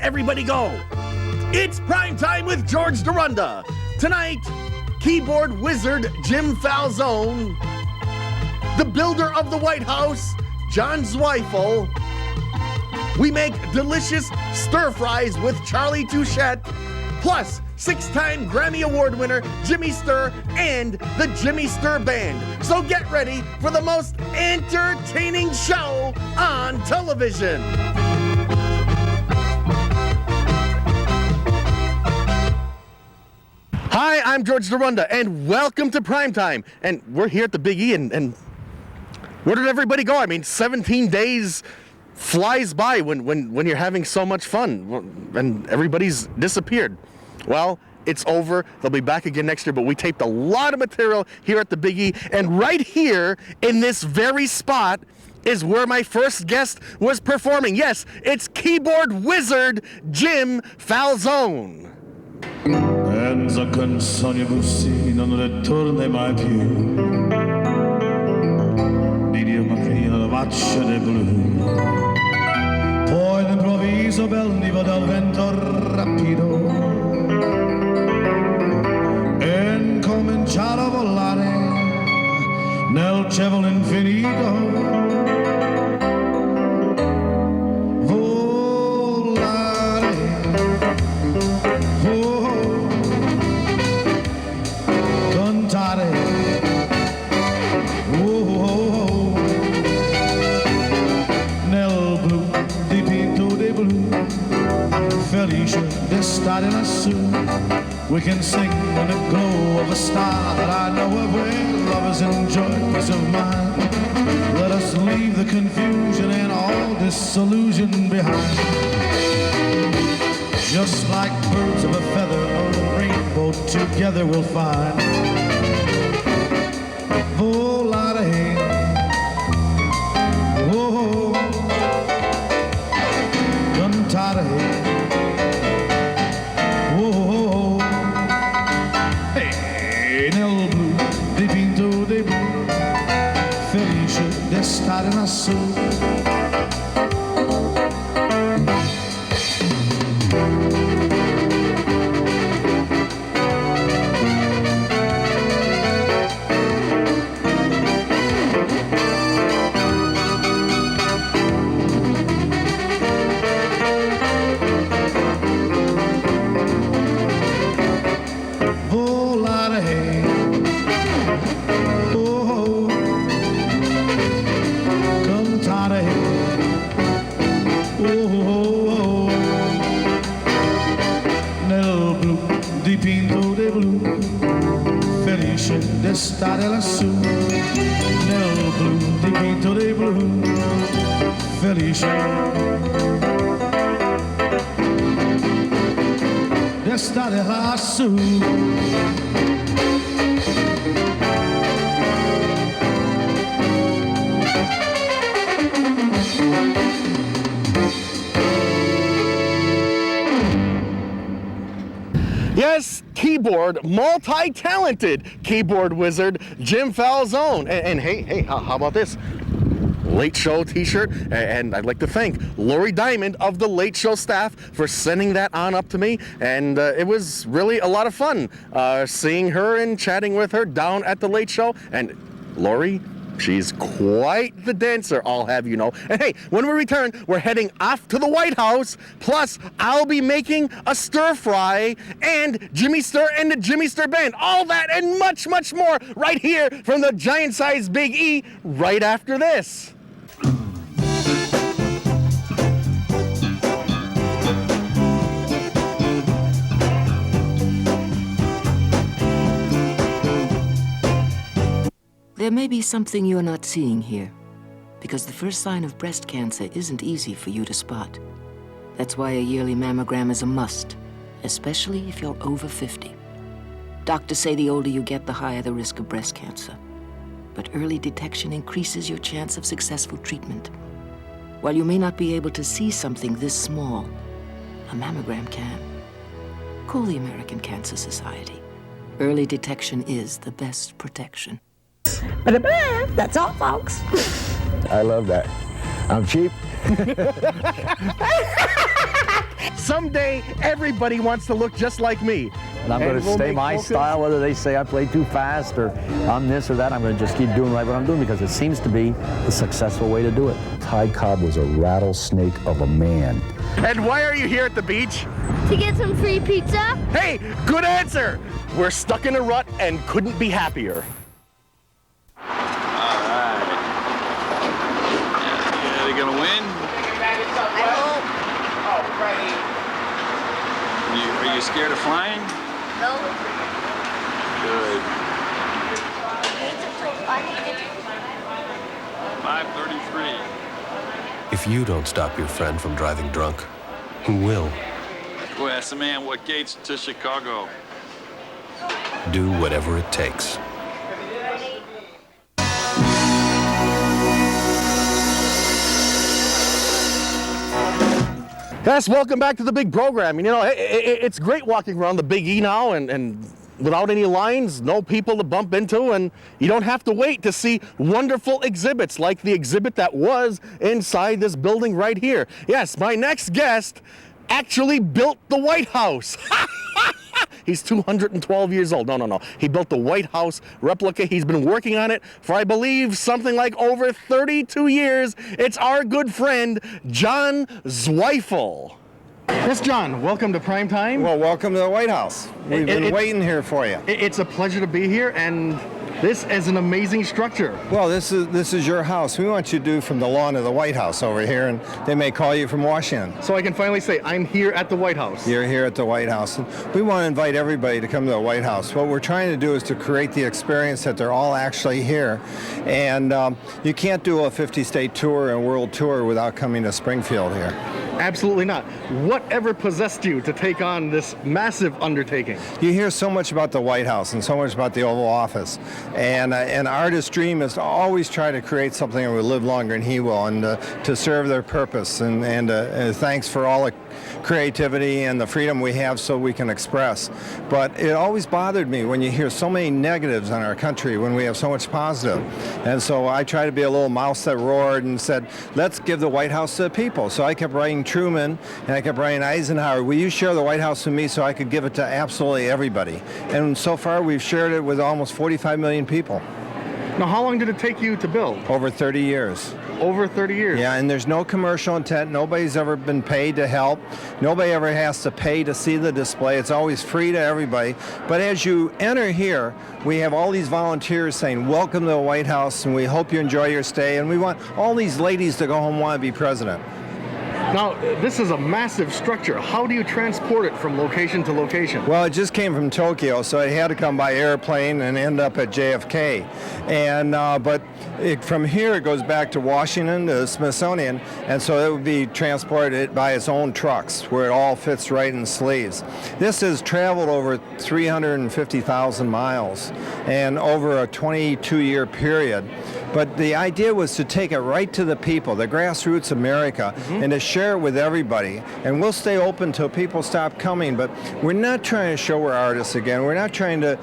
everybody go? It's prime time with George Durunda. Tonight, keyboard wizard Jim Falzone, the builder of the White House, John ZWEIFEL. We make delicious stir fries with Charlie Touchette, plus six-time Grammy Award winner Jimmy Sturr and the Jimmy Sturr Band. So get ready for the most entertaining show on television. Hi, I'm George Durunda, and welcome to Primetime. And we're here at the Big E, and where did everybody go? I mean, 17 days flies by when you're having so much fun, and everybody's disappeared. Well, it's over. They'll be back again next year, but we taped a lot of material here at the Big E, and right here in this very spot is where my first guest was performing. Yes, it's keyboard wizard Jim Falzone. Pensa canzoni così non le torne mai più. Di Dio macchina la faccia del blu. Poi all'improvviso veniva dal vento rapido e incominciava a volare nel cielo infinito. D'estate lassù, we can sing in the glow of a star that I know of where lovers enjoy peace of mind. Let us leave the confusion and all disillusion behind. Just like birds of a feather, a rainbow together we'll find. Volare, oh, cantare. D'estate lassù. D'estate lassù, nel blu dipinto di blu, felice. D'estate lassù. Yes, keyboard, multi-talented keyboard wizard Jim Falzone. And hey, how about this? Late Show t-shirt, and I'd like to thank Lori Diamond of the Late Show staff for sending that on up to me, and it was really a lot of fun seeing her and chatting with her down at the Late Show. And Lori, she's quite the dancer, I'll have you know. And hey, when we return, we're heading off to the White House, plus I'll be making a stir fry and Jimmy Sturr and the Jimmy Sturr Band. All that and much, much more right here from the giant-sized Big E right after this. There may be something you're not seeing here, because the first sign of breast cancer isn't easy for you to spot. That's why a yearly mammogram is a must, especially if you're over 50. Doctors say the older you get, the higher the risk of breast cancer. But early detection increases your chance of successful treatment. While you may not be able to see something this small, a mammogram can. Call the American Cancer Society. Early detection is the best protection. That's all, folks. I love that. I'm cheap. Someday, everybody wants to look just like me. And I'm going to we'll stay make my focus- style, whether they say I play too fast or I'm this or that. I'm going to just keep doing right what I'm doing because it seems to be the successful way to do it. Ty Cobb was a rattlesnake of a man. And why are you here at the beach? To get some free pizza? Hey, good answer! We're stuck in a rut and couldn't be happier. Alright. Yeah, they gonna win? I hope. Are you scared of flying? No. Good. 5:33. If you don't stop your friend from driving drunk, who will? Go ask the man what gates to Chicago. Do whatever it takes. Yes, welcome back to the big program. You know, it's great walking around the Big E now and without any lines, no people to bump into, and you don't have to wait to see wonderful exhibits like the exhibit that was inside this building right here. Yes, my next guest actually built the White House. He's 212 years old. No. He built the White House replica. He's been working on it for, I believe, something like over 32 years. It's our good friend, John ZWEIFEL. Yes, John, welcome to Prime Time. Well, welcome to the White House. We've been waiting here for you. It's a pleasure to be here, and this is an amazing structure. Well, this is your house. We want you to do from the lawn of the White House over here, and they may call you from Washington. So I can finally say I'm here at the White House. You're here at the White House. And we want to invite everybody to come to the White House. What we're trying to do is to create the experience that they're all actually here. And you can't do a 50-state tour and world tour without coming to Springfield here. Absolutely not. Whatever possessed you to take on this massive undertaking? You hear so much about the White House and so much about the Oval Office. And an artist's dream is to always try to create something that will live longer than he will, and to serve their purpose. And thanks for all the creativity and the freedom we have so we can express. But it always bothered me when you hear so many negatives on our country when we have so much positive. And so I try to be a little mouse that roared and said, let's give the White House to the people. So I kept writing Truman and I kept writing Eisenhower. Will you share the White House with me so I could give it to absolutely everybody? And so far we've shared it with almost 45 million people. Now, how long did it take you to build? Over 30 years. Over 30 years? Yeah, and there's no commercial intent. Nobody's ever been paid to help. Nobody ever has to pay to see the display. It's always free to everybody. But as you enter here, we have all these volunteers saying, welcome to the White House, and we hope you enjoy your stay. And we want all these ladies to go home and want to be president. Now, this is a massive structure. How do you transport it from location to location? Well, it just came from Tokyo, so it had to come by airplane and end up at JFK. And but from here it goes back to Washington, to the Smithsonian, and so it would be transported by its own trucks, where it all fits right in sleeves. This has traveled over 350,000 miles, and over a 22-year period. But the idea was to take it right to the people, the grassroots America, and to share it with everybody. And we'll stay open till people stop coming, but we're not trying to show we're artists again. We're not trying to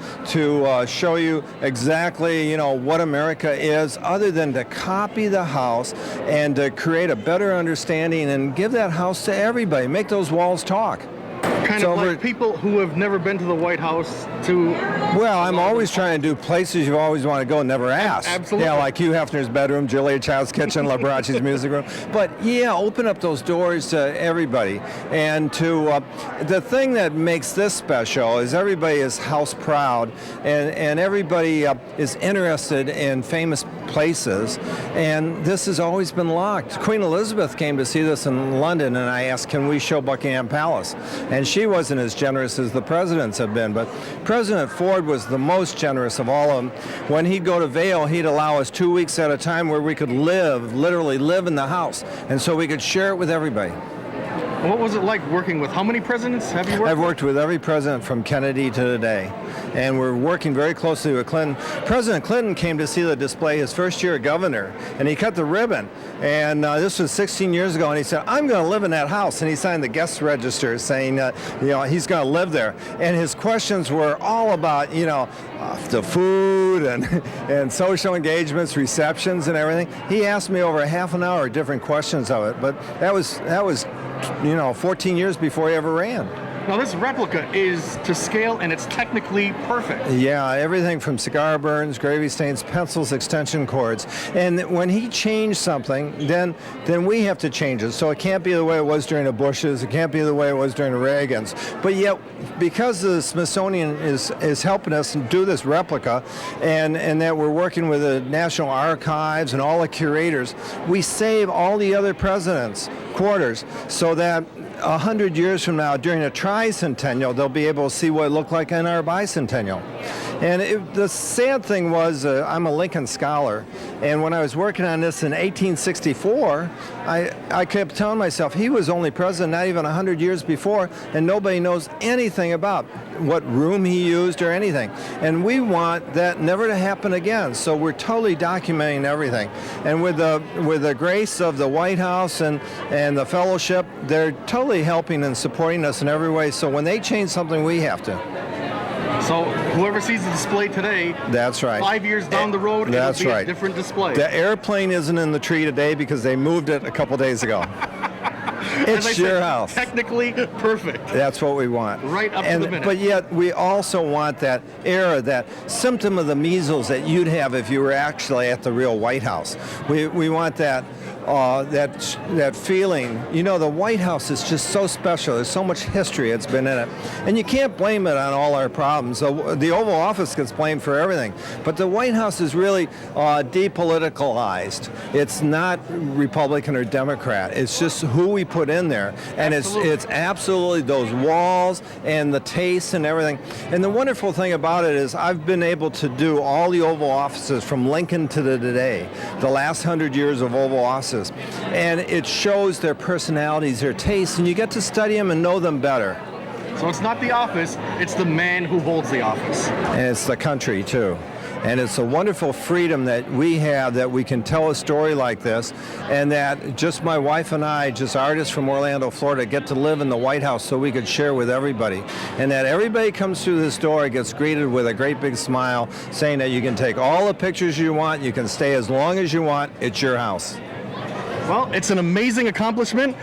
show you exactly, you know, what America is, other than to copy the house and to create a better understanding and give that house to everybody, make those walls talk. Kind of like people who have never been to the White House to... Well, I'm always trying to do places you always want to go and never ask. Absolutely. Yeah, like Hugh Hefner's bedroom, Julia Child's kitchen, Liberace's music room. But yeah, open up those doors to everybody. And to the thing that makes this special is everybody is house proud, and everybody is interested in famous places. And this has always been locked. Queen Elizabeth came to see this in London, and I asked, can we show Buckingham Palace? And she wasn't as generous as the presidents have been, but President Ford was the most generous of all of them. When he'd go to Vail, he'd allow us 2 weeks at a time where we could live, literally live in the house, and so we could share it with everybody. What was it like working with, how many presidents have you worked with? I've worked with every president from Kennedy to today, and we're working very closely with Clinton. President Clinton came to see the display his first year as governor, and he cut the ribbon, and this was 16 years ago, and he said, I'm going to live in that house, and he signed the guest register saying, you know, he's going to live there. And his questions were all about, you know, the food and social engagements, receptions, and everything. He asked me over half an hour different questions of it, but that was 14 years before he ever ran. Now this replica is to scale and it's technically perfect. Yeah, everything from cigar burns, gravy stains, pencils, extension cords. And when he changed something, then we have to change it. So it can't be the way it was during the Bushes. It can't be the way it was during the Reagans. But yet, because the Smithsonian is helping us do this replica, and that we're working with the National Archives and all the curators, we save all the other presidents' quarters so that 100 years from now, during a tricentennial, they'll be able to see what it looked like in our bicentennial. And the sad thing was, I'm a Lincoln scholar, and when I was working on this in 1864, I kept telling myself, he was only president not even 100 years before, and nobody knows anything about what room he used or anything. And we want that never to happen again, so we're totally documenting everything. And with the grace of the White House and the fellowship, they're totally helping and supporting us in every way, so when they change something, we have to. So whoever sees the display today, that's right. 5 years down the road, that's it'll be right. a different display. The airplane isn't in the tree today because they moved it a couple days ago. It's your house. Technically perfect. That's what we want. Right up to the minute. But yet we also want that era, that symptom of the measles that you'd have if you were actually at the real White House. We want that feeling. You know, the White House is just so special. There's so much history that's been in it. And you can't blame it on all our problems. The Oval Office gets blamed for everything. But the White House is really depoliticalized. It's not Republican or Democrat. It's just who we put in there. And it's absolutely those walls and the taste and everything. And the wonderful thing about it is I've been able to do all the Oval Offices from Lincoln to today, the last 100 years of Oval Offices. And it shows their personalities, their tastes, and you get to study them and know them better. So it's not the office, it's the man who holds the office. And it's the country, too. And it's a wonderful freedom that we have, that we can tell a story like this, and that just my wife and I, just artists from Orlando, Florida, get to live in the White House so we could share with everybody. And that everybody comes through this door and gets greeted with a great big smile, saying that you can take all the pictures you want, you can stay as long as you want, it's your house. Well, it's an amazing accomplishment.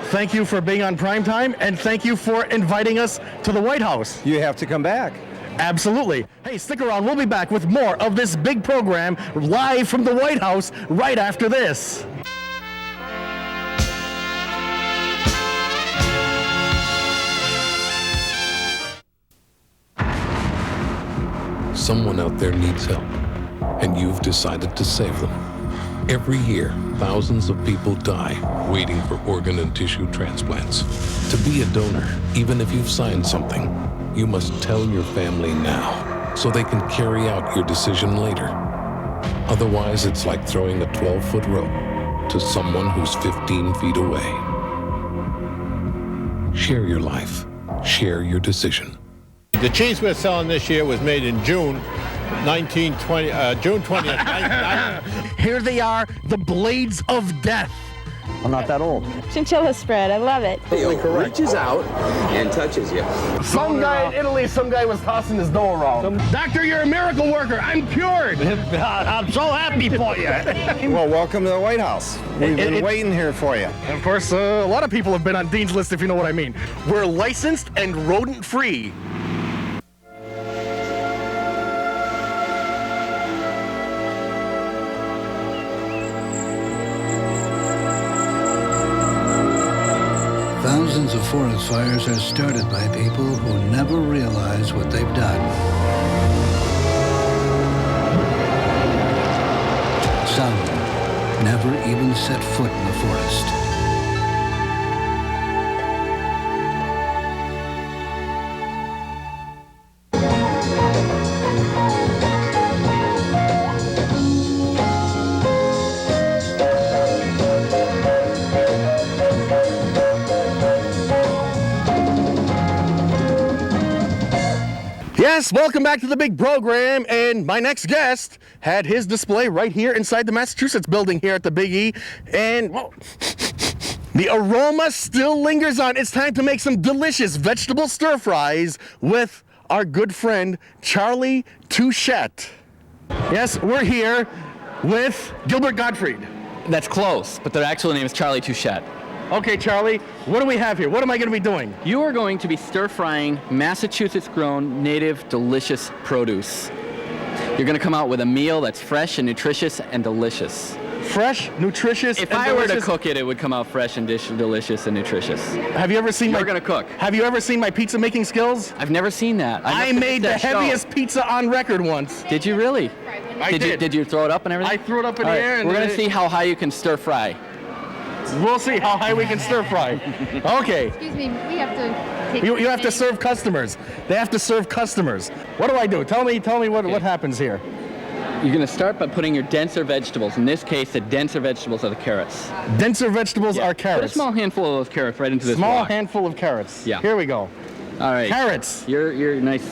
Thank you for being on Primetime, and thank you for inviting us to the White House. You have to come back. Absolutely. Hey, stick around. We'll be back with more of this big program live from the White House right after this. Someone out there needs help, and you've decided to save them. Every year, thousands of people die waiting for organ and tissue transplants. To be a donor, even if you've signed something, you must tell your family now so they can carry out your decision later. Otherwise, it's like throwing a 12-foot rope to someone who's 15 feet away. Share your life. Share your decision. The cheese we're selling this year was made in June 20th. Here they are, the blades of death. I'm not that old. Chinchilla spread. I love it. He reaches out and touches you. Some guy in Italy, some guy was tossing his dough around. Doctor, you're a miracle worker. I'm cured. I'm so happy for you. Well, welcome to the White House. We've been waiting here for you. And of course, a lot of people have been on Dean's List, if you know what I mean. We're licensed and rodent-free. Thousands of forest fires are started by people who never realize what they've done. Some never even set foot in the forest. Yes, welcome back to the big program, and my next guest had his display right here inside the Massachusetts building here at the Big E, and well, the aroma still lingers on. It's time to make some delicious vegetable stir fries with our good friend Charlie Touchette. Yes, we're here with Gilbert Gottfried. That's close, but their actual name is Charlie Touchette. Okay, Charlie, what do we have here? What am I going to be doing? You are going to be stir-frying Massachusetts-grown, native, delicious produce. You're going to come out with a meal that's fresh and nutritious and delicious. Fresh, nutritious, If and I were to delicious? cook it, it would come out fresh and delicious and nutritious. Have you ever seen You're going to cook. Have you ever seen my pizza making skills? I've never seen that. I made the heaviest pizza on record once. Did you really? I did. Did you throw it up and everything? I threw it up in All the right, air. And we're going to it- see how high you can stir fry. We'll see how high we can stir fry. Okay. Excuse me, we have to take You have to serve customers. They have to serve customers. What do I do? Tell me what happens here. You're going to start by putting your denser vegetables. In this case, the denser vegetables are the carrots. Denser vegetables are Put a carrots. small handful of those carrots right into this Small wok. handful of carrots. Yeah. Here we go. All right. Carrots. You're nice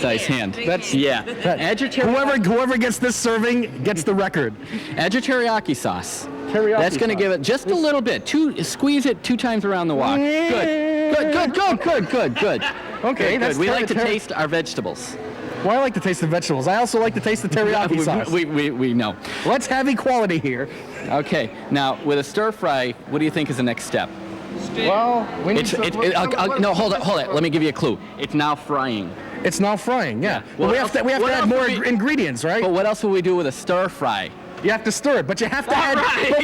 size hand. Add your teriyaki. Whoever gets this serving gets the record. Add your teriyaki sauce. Teriyaki That's going to sauce. give it just a little bit. Squeeze it 2 times around the wok. Good. Okay, that's We like to taste our vegetables. Well, I like to taste the vegetables. I also like to taste the teriyaki sauce. We know. Let's have equality here. Okay, now with a stir fry, what do you think is the next step? Well, we need no, hold it. Let me give you a clue. It's now frying. It's now frying, yeah. Well, we have to what add else more would we- ingredients, right? But what else will we do with a stir fry? You have to stir it, but you have to add. right. But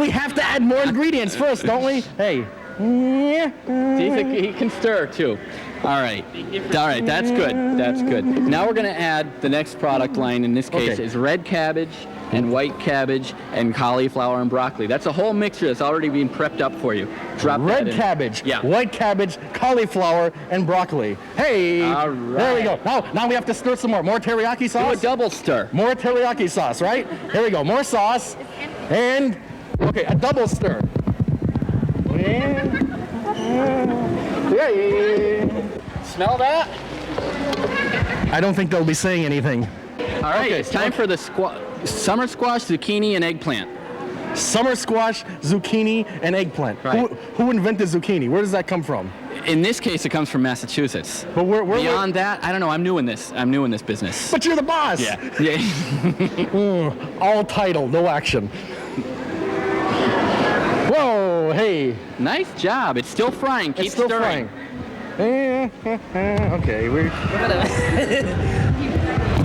we have to add more ingredients first, don't we? Hey. See, he can stir too. All right, that's good. Now we're going to add the next product line. In this case, is red cabbage and white cabbage and cauliflower and broccoli. That's a whole mixture that's already been prepped up for you. Drop that Red in. cabbage, Yeah. white cabbage, cauliflower, and broccoli. Hey, All there we go. Now we have to stir some more. More teriyaki sauce. Do a double stir. More teriyaki sauce, right? Here we go. More sauce, and okay, a double stir. Smell that? I don't think they'll be saying anything. All right, it's time for the summer squash, zucchini, and eggplant. Summer squash, zucchini, and eggplant. Right. Who invented zucchini? Where does that come from? In this case, it comes from Massachusetts. But Beyond that, I don't know. I'm new in this business. But you're the boss. Yeah. All title, no action. Whoa, hey. Nice job. It's still frying. Keep It's still stirring. frying. Okay, we're...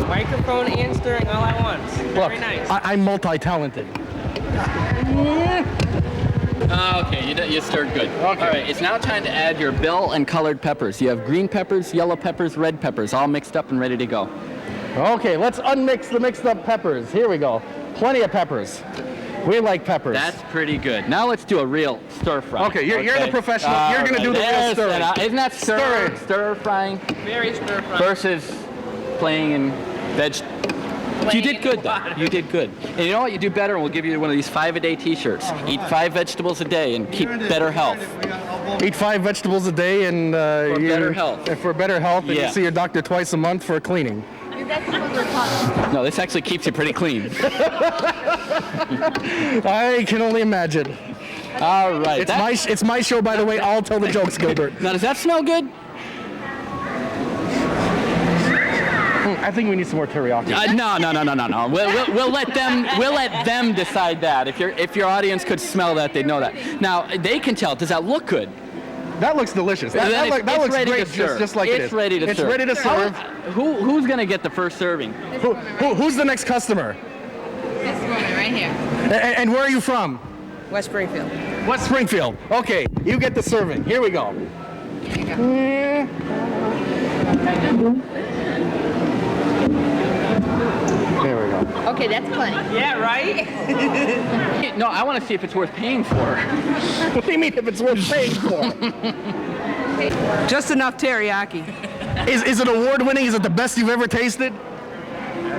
Microphone and stirring all at once. Look, Very nice. I'm multi-talented. Okay, you stirred good. Okay. All right, it's now time to add your bell and colored peppers. You have green peppers, yellow peppers, red peppers, all mixed up and ready to go. Okay, let's unmix the mixed up peppers. Here we go. Plenty of peppers. We like peppers. That's pretty good. Now let's do a real stir fry. Okay, you're the professional. You're going to do the real There's stirring. that. Isn't that stir frying? Very stir fry. Versus playing in veg. You did good, though. You did good. And you know what? You do better, and we'll give you one of these 5-a-day T-shirts. Eat 5 vegetables a day and keep better health. Eat 5 vegetables a day and For better health. For better health, and Yeah. you see your doctor twice a month for cleaning. No, this actually keeps you pretty clean. I can only imagine. All right. It's my show, by the way. I'll tell the jokes, Gilbert. Now, does that smell good? I think we need some more teriyaki. No. We'll let them decide that. If your audience could smell that, they'd know that. Now they can tell. Does that look good? That looks delicious. That looks ready great, to serve. just like it is. It's ready to serve. It's ready to serve. Who's gonna get the first serving? Who's the next customer? This woman right here. And where are you from? West Springfield. West Springfield. Okay, you get the serving. Here we go. There we go. Okay, that's plenty. Yeah, right? No, I want to see if it's worth paying for. What do you mean if it's worth paying for? Just enough teriyaki. Is it award-winning? Is it the best you've ever tasted?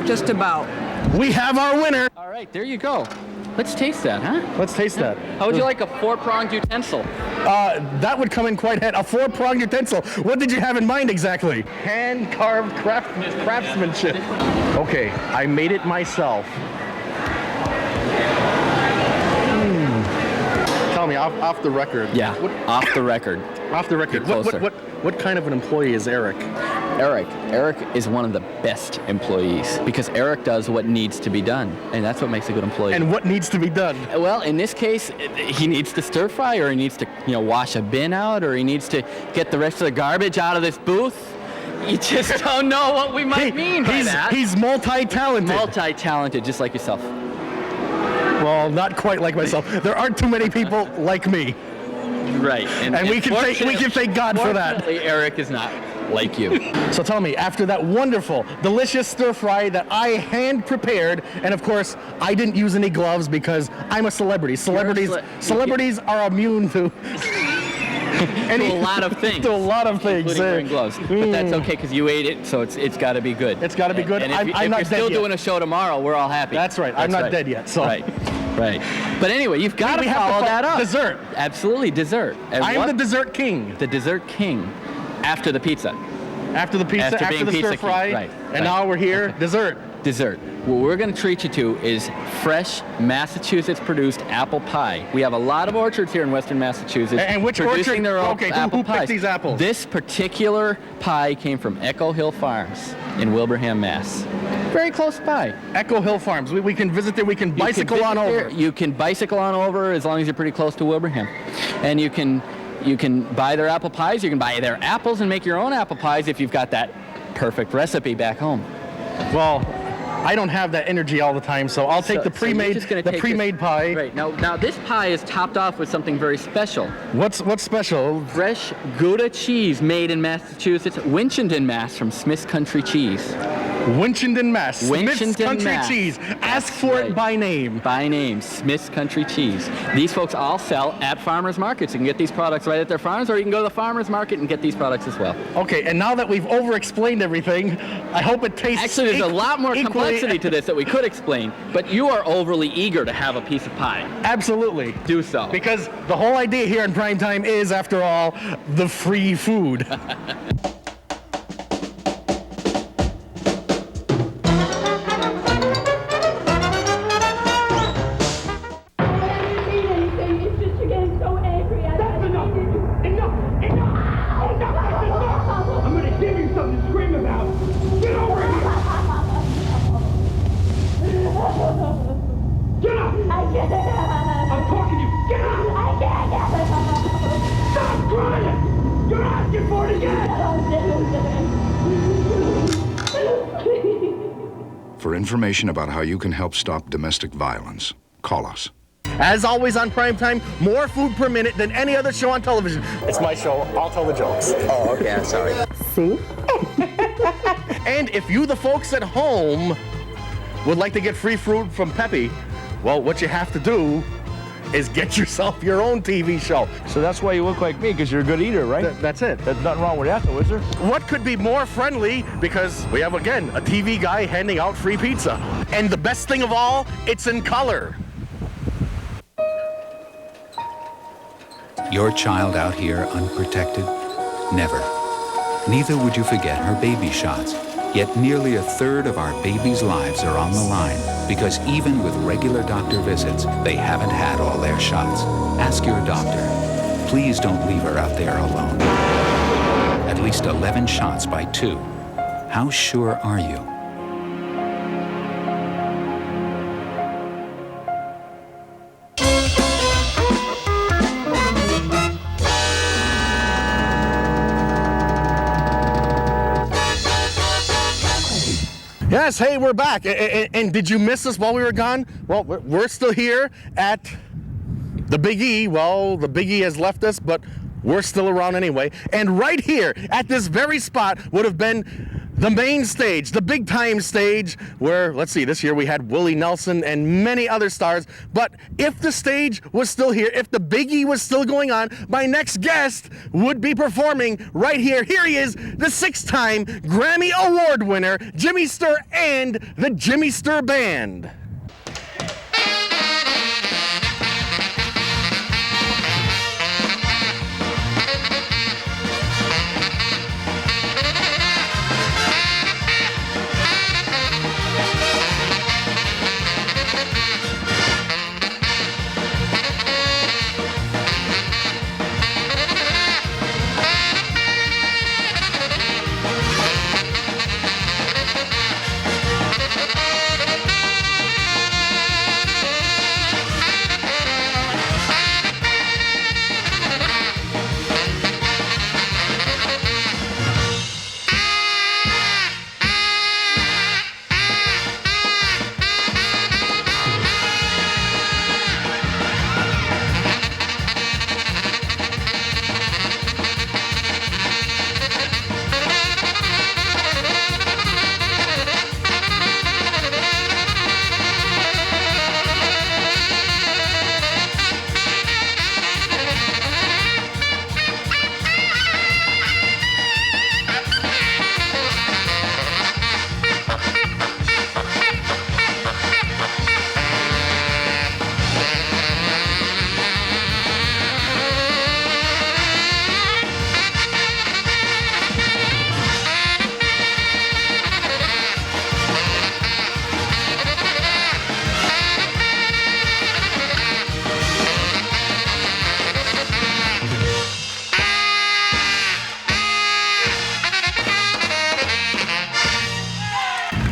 Just about. We have our winner. All right, there you go. Let's taste that, huh? Let's taste that. How would you like a 4-pronged utensil? That would come in quite handy. A 4-pronged utensil. What did you have in mind exactly? Hand-carved craftsmanship. Okay, I made it myself. Tell me, off the record. Yeah, off the record. Off the record. Get closer. What kind of an employee is Eric? Eric. Eric is one of the best employees because Eric does what needs to be done, and that's what makes a good employee. And what needs to be done? Well, in this case, he needs to stir fry, or he needs to, wash a bin out, or he needs to get the rest of the garbage out of this booth. You just don't know what we might mean by that. He's multi-talented. Multi-talented, just like yourself. Well, not quite like myself. There aren't too many people like me. Right. And we can thank God for that. Fortunately, Eric is not like you. So tell me, after that wonderful, delicious stir fry that I hand prepared, and of course, I didn't use any gloves because I'm a celebrity. Celebrities are immune to to a lot of things. To a lot of things. Including wearing gloves. But that's okay because you ate it, so it's got to be good. It's got to be good. And I'm if not you're dead still yet. doing a show tomorrow, we're all happy. That's right. I'm not dead yet. So. Right. But anyway, you've got to follow that up. Dessert. Absolutely, dessert. And I'm the dessert king. The dessert king. After the pizza. After the pizza, after the stir fry. Right. And now we're here. Okay. Dessert. Dessert. What we're going to treat you to is fresh Massachusetts-produced apple pie. We have a lot of orchards here in Western Massachusetts. And which producing orchard? Their own apple who picked these apples? This particular pie came from Echo Hill Farms in Wilbraham, Mass. Very close by. Echo Hill Farms. We can visit there. We can bicycle on over. You can bicycle on over as long as you're pretty close to Wilbraham. And you can buy their apple pies. You can buy their apples and make your own apple pies if you've got that perfect recipe back home. Well, I don't have that energy all the time, so I'll take the pre-made pie. Right. Now this pie is topped off with something very special. What's special? Fresh Gouda cheese made in Massachusetts, Winchendon, Mass, from Smith's Country Cheese. Winchendon, Mass. Smith's Country Mass. Cheese. Ask for it by name. By name, Smith's Country Cheese. These folks all sell at farmers markets. You can get these products right at their farms, or you can go to the farmers market and get these products as well. Okay, and now that we've over-explained everything, I hope it tastes Actually, there's a lot more complexity to this that we could explain, but you are overly eager to have a piece of pie. Absolutely. Do so. Because the whole idea here in Primetime is, after all, the free food. For information about how you can help stop domestic violence, call us. As always on Primetime, more food per minute than any other show on television. It's my show. I'll tell the jokes. Oh, okay. I'm sorry. See? And if you, the folks at home, would like to get free food from Peppy, well, what you have to do is get yourself your own TV show. So that's why you look like me, because you're a good eater, right? That's it. There's nothing wrong with that, though, is there? What could be more friendly, because we have, again, a TV guy handing out free pizza. And the best thing of all, it's in color. Your child out here unprotected? Never. Neither would you forget her baby shots. Yet nearly a third of our babies' lives are on the line because even with regular doctor visits, they haven't had all their shots. Ask your doctor. Please don't leave her out there alone. At least 11 shots by 2. How sure are you? Yes, hey, we're back. And did you miss us while we were gone? Well, we're still here at the Big E. Well, the Big E has left us, but we're still around anyway. And right here at this very spot would have been the main stage, the big time stage, where, let's see, this year we had Willie Nelson and many other stars. But if the stage was still here, if the Big E was still going on, my next guest would be performing right here. Here he is, the 6-time Grammy Award winner, Jimmy Sturr and the Jimmy Sturr Band.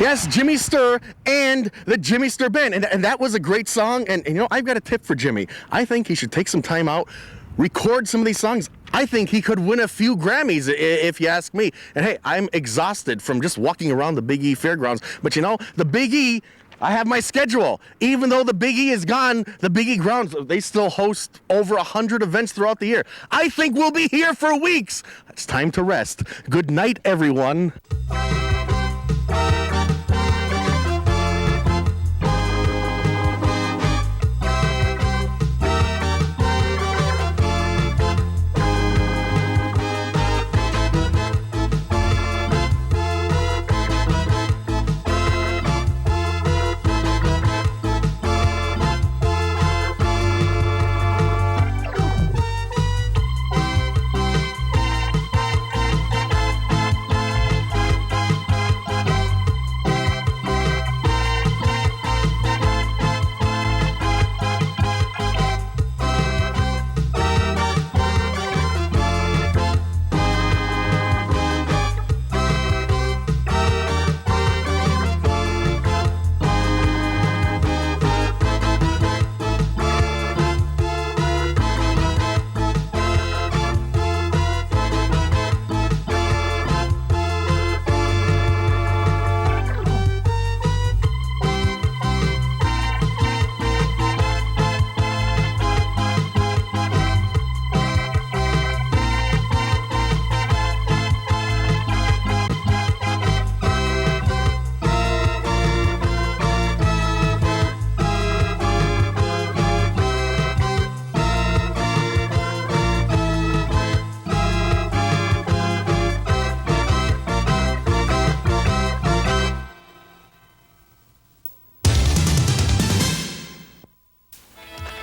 Yes, Jimmy STURR and the Jimmy STURR Band. And that was a great song. And, you know, I've got a tip for Jimmy. I think he should take some time out, record some of these songs. I think he could win a few Grammys, if you ask me. And hey, I'm exhausted from just walking around the Big E Fairgrounds. But you know, the Big E, I have my schedule. Even though the Big E is gone, the Big E grounds, they still host over 100 events throughout the year. I think we'll be here for weeks. It's time to rest. Good night, everyone.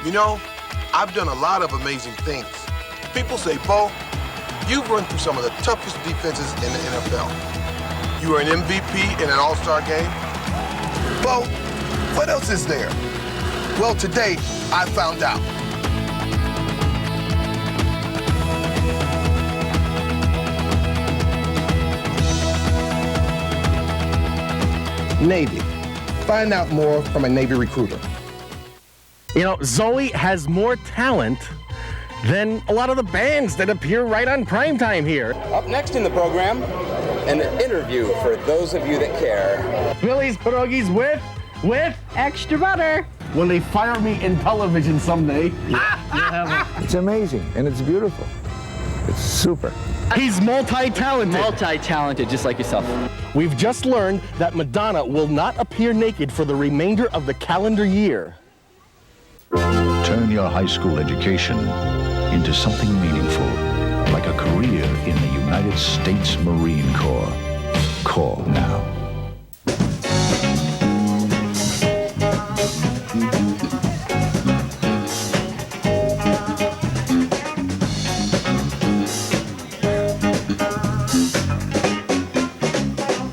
You know, I've done a lot of amazing things. People say, Bo, you've run through some of the toughest defenses in the NFL. You were an MVP in an All-Star game. Bo, what else is there? Well, today, I found out. Navy. Find out more from a Navy recruiter. You know, Zoe has more talent than a lot of the bands that appear right on primetime here. Up next in the program, an interview for those of you that care. Billy's Pierogies with extra butter. When they fire me in television someday. It's amazing, and it's beautiful. It's super. He's multi-talented. Multi-talented, just like yourself. We've just learned that Madonna will not appear naked for the remainder of the calendar year. Turn your high school education into something meaningful, like a career in the United States Marine Corps. Call now.